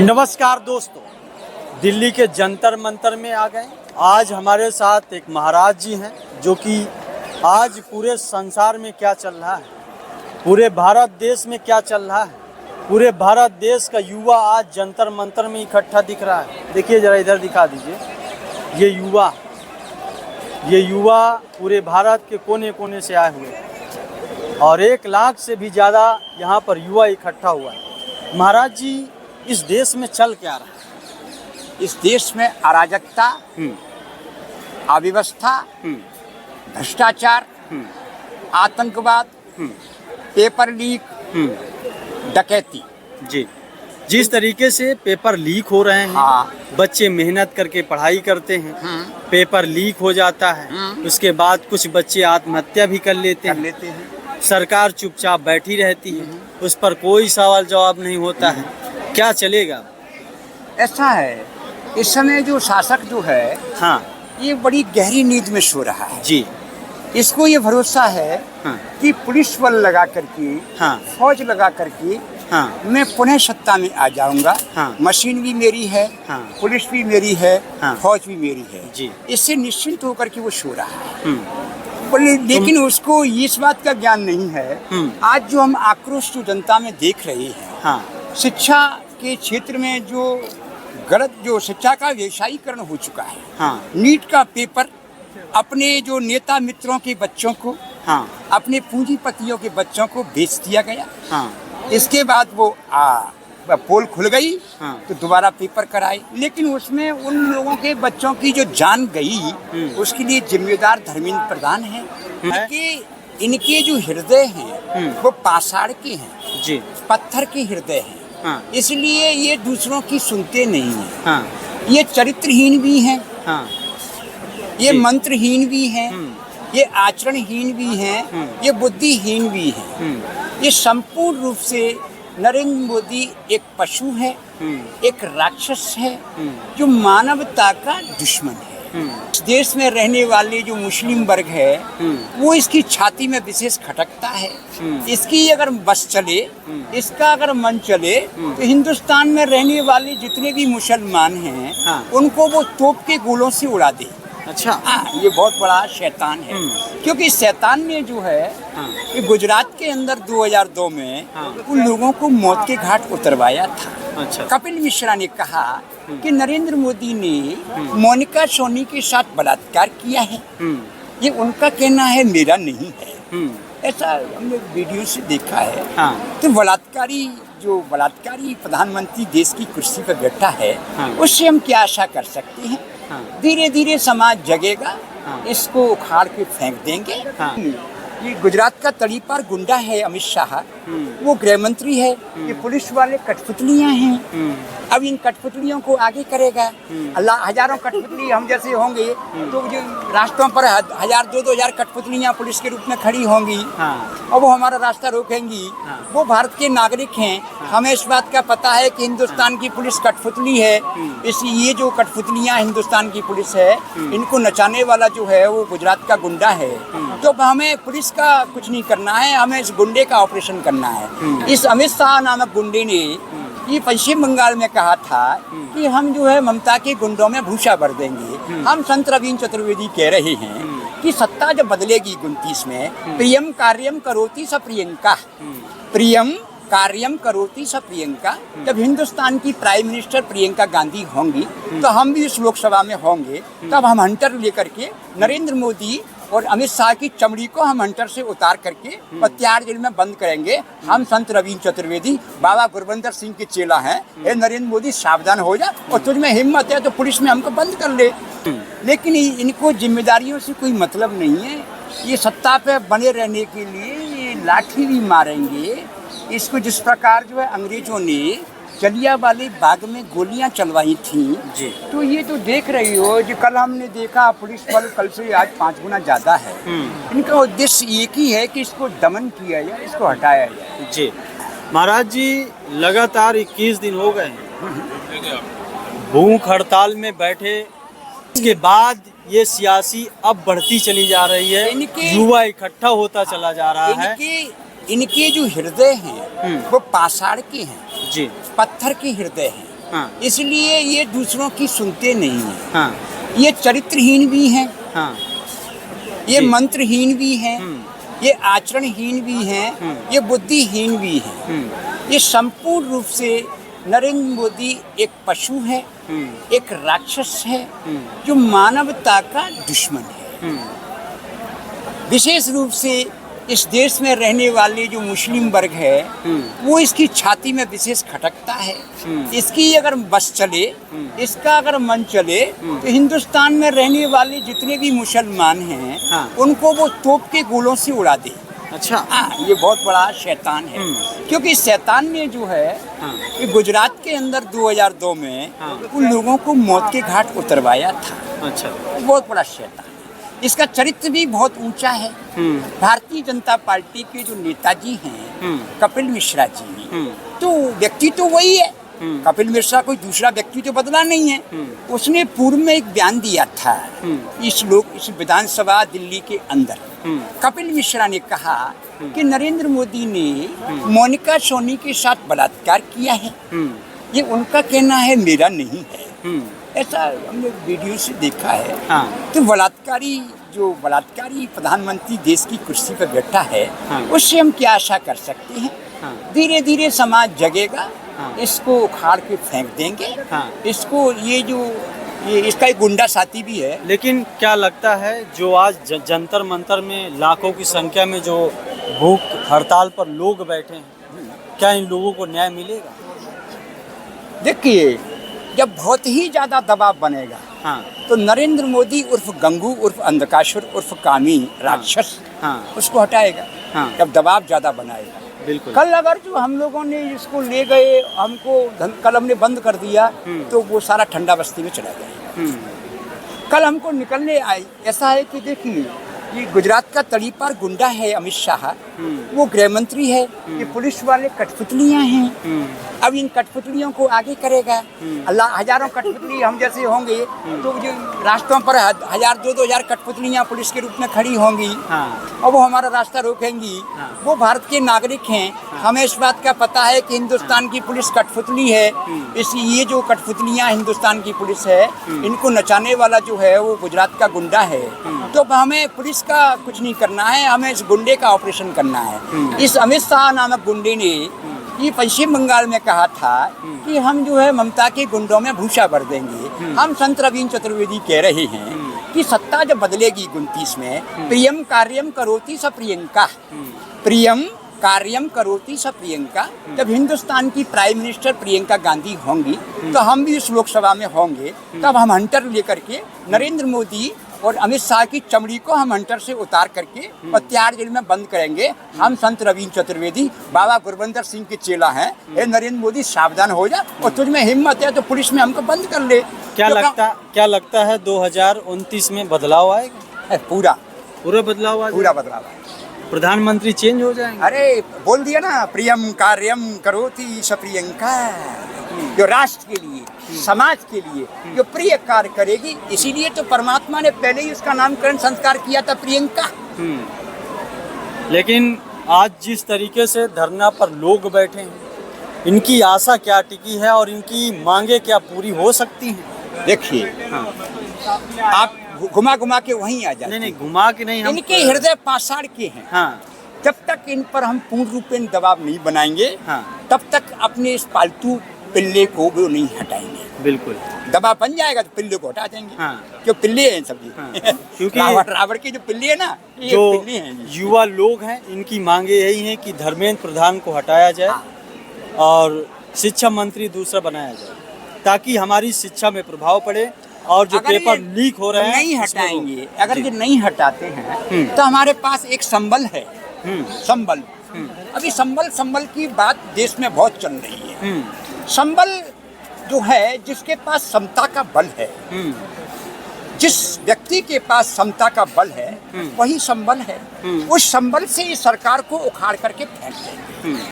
नमस्कार दोस्तों, दिल्ली के जंतर मंतर में आ गए। आज हमारे साथ एक महाराज जी हैं जो कि आज पूरे संसार में क्या चल रहा है, पूरे भारत देश में क्या चल रहा है, पूरे भारत देश का युवा आज जंतर मंतर में इकट्ठा दिख रहा है। देखिए ज़रा इधर दिखा दीजिए, ये युवा पूरे भारत के कोने कोने से आए हुए हैं और 1 लाख से भी ज़्यादा यहाँ पर युवा इकट्ठा हुआ है। महाराज जी, इस देश में चल क्या रहा है? इस देश में अराजकता, अव्यवस्था, भ्रष्टाचार, आतंकवाद, पेपर लीक, डकैती। जी, जिस तरीके से पेपर लीक हो रहे हैं, बच्चे मेहनत करके पढ़ाई करते हैं, पेपर लीक हो जाता है, उसके बाद कुछ बच्चे आत्महत्या भी कर लेते हैं। सरकार चुपचाप बैठी रहती है, उस पर कोई सवाल जवाब नहीं होता है। क्या चलेगा? ऐसा है, इस समय जो शासक जो है, ये बड़ी गहरी नींद में सो रहा है। जी, इसको ये भरोसा है कि पुलिस बल लगा करके, फौज लगा करके मैं पुनः सत्ता में आ जाऊंगा। मशीन भी मेरी है, पुलिस भी मेरी है, फौज भी मेरी है। जी, इससे निश्चिंत होकर के वो सो रहा है। लेकिन उसको इस बात का ज्ञान नहीं है। आज जो हम आक्रोश जो जनता में देख रहे हैं, शिक्षा के क्षेत्र में जो गलत जो शिक्षा का व्यवसायीकरण हो चुका है, नीट का पेपर अपने जो नेता मित्रों के बच्चों को, अपने पूंजीपतियों के बच्चों को बेच दिया गया। इसके बाद वो पोल खुल गई तो दोबारा पेपर कराए, लेकिन उसमें उन लोगों के बच्चों की जो जान गई उसके लिए जिम्मेदार धर्मेंद्र प्रधान है। इनके जो हृदय हैं वो पाषाण के हैं, जी, पत्थर के हृदय हैं। इसलिए ये दूसरों की सुनते नहीं हैं। ये चरित्रहीन भी हैं, ये मंत्रहीन भी हैं, ये आचरणहीन भी हैं, ये बुद्धिहीन भी हैं। ये संपूर्ण रूप से नरेंद्र मोदी एक पशु है, एक राक्षस है, जो मानवता का दुश्मन है। इस देश में रहने वाले जो मुस्लिम वर्ग है वो इसकी छाती में विशेष खटकता है। इसकी अगर बस चले, इसका अगर मन चले तो हिंदुस्तान में रहने वाले जितने भी मुसलमान हैं उनको वो तोप के गोलों से उड़ा दे। अच्छा, ये बहुत बड़ा शैतान है, क्योंकि शैतान ने जो है ये गुजरात के अंदर 2002 में उन लोगों को मौत के घाट उतरवाया था। अच्छा। कपिल कपिल मिश्रा ने कहा कि नरेंद्र मोदी ने मोनिका सोनी के साथ बलात्कार किया है। ये उनका कहना है, मेरा नहीं है। ऐसा हमने वीडियो से देखा है। तो बलात्कारी प्रधानमंत्री देश की कुर्सी पर बैठा है, उससे हम क्या आशा कर सकते हैं? धीरे धीरे समाज जगेगा, इसको उखाड़ के फेंक देंगे। ये गुजरात का तड़ीपार गुंडा है अमित शाह, वो गृह मंत्री है। ये पुलिस वाले कठपुतलियां हैं। अब इन कठपुतलियों को आगे करेगा। अल्लाह, हजारों कठपुतली हम जैसे होंगे तो जो रास्तों पर 1000-2000 कठपुतलियां पुलिस के रूप में खड़ी होंगी और वो हमारा रास्ता रोकेंगी। वो भारत के नागरिक हैं, हमें इस बात का पता है कि हिंदुस्तान की पुलिस कठपुतली है। इसलिए ये जो कठपुतलियां हिंदुस्तान की पुलिस है, इनको नचाने वाला जो है वो गुजरात का गुंडा है। तो हमें पुलिस का कुछ नहीं करना है, हमें इस गुंडे का ऑपरेशन करना है। इस अमित शाह नामक गुंडे ने ये पश्चिम बंगाल में कहा था कि हम जो है ममता के गुंडों में भूसा भर देंगे। हम संत रविंद्र चतुर्वेदी कह रहे हैं कि सत्ता जब बदलेगी 29 में, प्रियम कार्यम करोति स प्रियंका, प्रियम कार्यम करोति स प्रियंका, जब हिंदुस्तान की प्राइम मिनिस्टर प्रियंका गांधी होंगी तो हम भी इस लोकसभा में होंगे। तब हम हंटर लेकर के नरेंद्र मोदी और अमित शाह की चमड़ी को हम हंटर से उतार करके और तिहाड़ जेल में बंद करेंगे। हम संत रविंद्र चतुर्वेदी बाबा गुरबंदर सिंह के चेला हैं। ए नरेंद्र मोदी, सावधान हो जा, और तुझ में हिम्मत है तो पुलिस में हमको बंद कर ले। लेकिन इनको जिम्मेदारियों से कोई मतलब नहीं है। ये सत्ता पे बने रहने के लिए ये लाठी भी मारेंगे। इसको जिस प्रकार जो है अंग्रेजों ने जलियांवाला बाग में गोलियां चलवाई थी, तो ये तो देख रही हो, जो कल हमने देखा पुलिस बल कल से आज 5 गुना ज्यादा है। इनका उद्देश्य एक ही है कि इसको दमन किया जाए, इसको हटाया जाए। जी महाराज जी, लगातार 21 दिन हो गए हैं भूख हड़ताल में बैठे। इसके बाद ये सियासी अब बढ़ती चली जा रही है, युवा इकट्ठा होता चला जा रहा है। इनके जो हृदय हैं वो पाषाण के हैं, जी, पत्थर के हृदय हैं। हाँ। इसलिए ये दूसरों की सुनते नहीं हैं। हाँ। ये चरित्रहीन भी हैं, हाँ। ये जी। मंत्रहीन भी हैं, ये आचरणहीन भी हैं, ये बुद्धिहीन भी हैं। ये संपूर्ण रूप से नरेंद्र मोदी एक पशु है, एक राक्षस है, जो मानवता का दुश्मन है। विशेष रूप से इस देश में रहने वाले जो मुस्लिम वर्ग है वो इसकी छाती में विशेष खटकता है। इसकी अगर बस चले, इसका अगर मन चले तो हिंदुस्तान में रहने वाले जितने भी मुसलमान हैं हाँ। उनको वो तोप के गोलों से उड़ा दे। अच्छा। हाँ, ये बहुत बड़ा शैतान है। क्योंकि इस शैतान ने जो है ये गुजरात के अंदर 2002 में उन लोगों को मौत के घाट उतरवाया था। अच्छा। बहुत बड़ा शैतान। इसका चरित्र भी बहुत ऊंचा है। भारतीय जनता पार्टी के जो नेताजी हैं कपिल मिश्रा जी, तो व्यक्ति तो वही है। कपिल मिश्रा कोई दूसरा व्यक्ति तो बदला नहीं है। उसने पूर्व में एक बयान दिया था इस विधानसभा दिल्ली के अंदर। कपिल मिश्रा ने कहा कि नरेंद्र मोदी ने मोनिका सोनी के साथ बलात्कार किया है। ये उनका कहना है, मेरा नहीं है। ऐसा हमने वीडियो से देखा है। हाँ। तो बलात्कारी प्रधानमंत्री देश की कुर्सी पर बैठा है, हाँ। उससे हम क्या आशा कर सकते हैं? हाँ। धीरे धीरे समाज जगेगा। हाँ। इसको उखाड़ के फेंक देंगे। हाँ। इसको इसका एक गुंडा साथी भी है। लेकिन क्या लगता है जो आज जंतर मंतर में लाखों की संख्या में जो भूख हड़ताल पर लोग बैठे हैं, क्या इन लोगों को न्याय मिलेगा? देखिए, जब बहुत ही ज्यादा दबाव बनेगा हाँ। तो नरेंद्र मोदी उर्फ गंगू उर्फ अंधकासुर उर्फ कामी राक्षस उसको हटाएगा। हाँ। जब दबाव ज्यादा बनाएगा। बिल्कुल। कल अगर जो हम लोगों ने इसको ले गए, कल हमने बंद कर दिया तो वो सारा ठंडा बस्ती में चला जाएगा। कल हमको निकलने आई। ऐसा है कि देखिए, ये गुजरात का तड़ीपार गुंडा है अमित शाह, वो गृह मंत्री है। ये पुलिस वाले कठपुतलियां हैं। अब इन कठपुतलियों को आगे करेगा। अल्लाह, हजारों कठपुतली हम जैसे होंगे तो जो रास्तों पर 1000-2000 कठपुतलियां पुलिस के रूप में खड़ी होंगी। हाँ। और वो हमारा रास्ता रोकेंगी। वो भारत के नागरिक हैं। हमें इस बात का पता है कि हिंदुस्तान की पुलिस कठपुतली है। ये जो कठपुतलियां हिंदुस्तान की पुलिस है, इनको नचाने वाला जो है वो गुजरात का गुंडा है। तो हमें पुलिस का कुछ नहीं करना है, हमें इस गुंडे का ऑपरेशन करना है। इस अमित शाह नामक गुंडे ने ये पश्चिम बंगाल में कहा था कि हम जो है ममता के गुंडों में भूसा भर देंगे। हम संत रवीन्द्र चतुर्वेदी कह रहे हैं कि सत्ता जब बदलेगी 29 में, प्रियम कार्यम करोति स प्रियंका, प्रियम कार्यम करोति स प्रियंका। जब हिंदुस्तान की प्राइम मिनिस्टर प्रियंका गांधी होंगी तो हम भी इस लोकसभा में होंगे। तब हम हंटर लेकर के नरेंद्र मोदी और अमित शाह की चमड़ी को हम हंटर से उतार करके और तिहाड़ जेल में बंद करेंगे। हम संत रवीन्द्र चतुर्वेदी बाबा गुरबंदर सिंह के चेला हैं। नरेंद्र मोदी सावधान हो जा, और तुझ में हिम्मत है तो पुलिस में हमको बंद कर ले। क्या लगता है 2029 में बदलाव आएगा? पूरा बदलाव आएगा। पूरा बदलाव आएगा। प्रधानमंत्री चेंज हो जाएंगे। अरे बोल दिया ना, प्रियम कार्यम करोति स प्रियंका। जो राष्ट्र के लिए, समाज के लिए जो प्रिय कार्य करेगी, इसीलिए तो परमात्मा ने पहले ही उसका नामकरण संस्कार किया था प्रियंका। लेकिन आज जिस तरीके से धरना पर लोग बैठे हैं, इनकी आशा क्या टिकी है और इनकी मांगे क्या पूरी हो सकती हैं? देखिए, आप घुमा घुमा के वहीं आ जाते। नहीं, घुमा के नहीं, हम इनके हृदय पाषाण के हैं। हाँ। जब तक इन पर हम पूर्ण रूप में दबाव नहीं बनाएंगे, तब तक अपने इस पालतू पिल्ले को वो नहीं हटाएंगे। बिल्कुल। दबाव बन जाएगा तो पिल्ले को हटा देंगे। क्यों? पिल्ले हैं सभी। क्योंकि रावण के जो पिल्ले है ना, ये जो पिल्ले हैं। युवा लोग हैं, इनकी मांगे यही हैं कि धर्मेंद्र प्रधान को हटाया जाए और शिक्षा मंत्री दूसरा बनाया जाए, ताकि हमारी शिक्षा में प्रभाव पड़े। और जो पेपर लीक हो रहे हैं नहीं हटाएंगे, अगर ये नहीं हटाते हैं तो हमारे पास एक संबल है। संबल, अभी संबल की बात देश में बहुत चल रही है। संबल जो है, जिसके पास समता का बल है, जिस व्यक्ति के पास समता का बल है वही संबल है। उस संबल से इस सरकार को उखाड़ करके फेंक देंगे।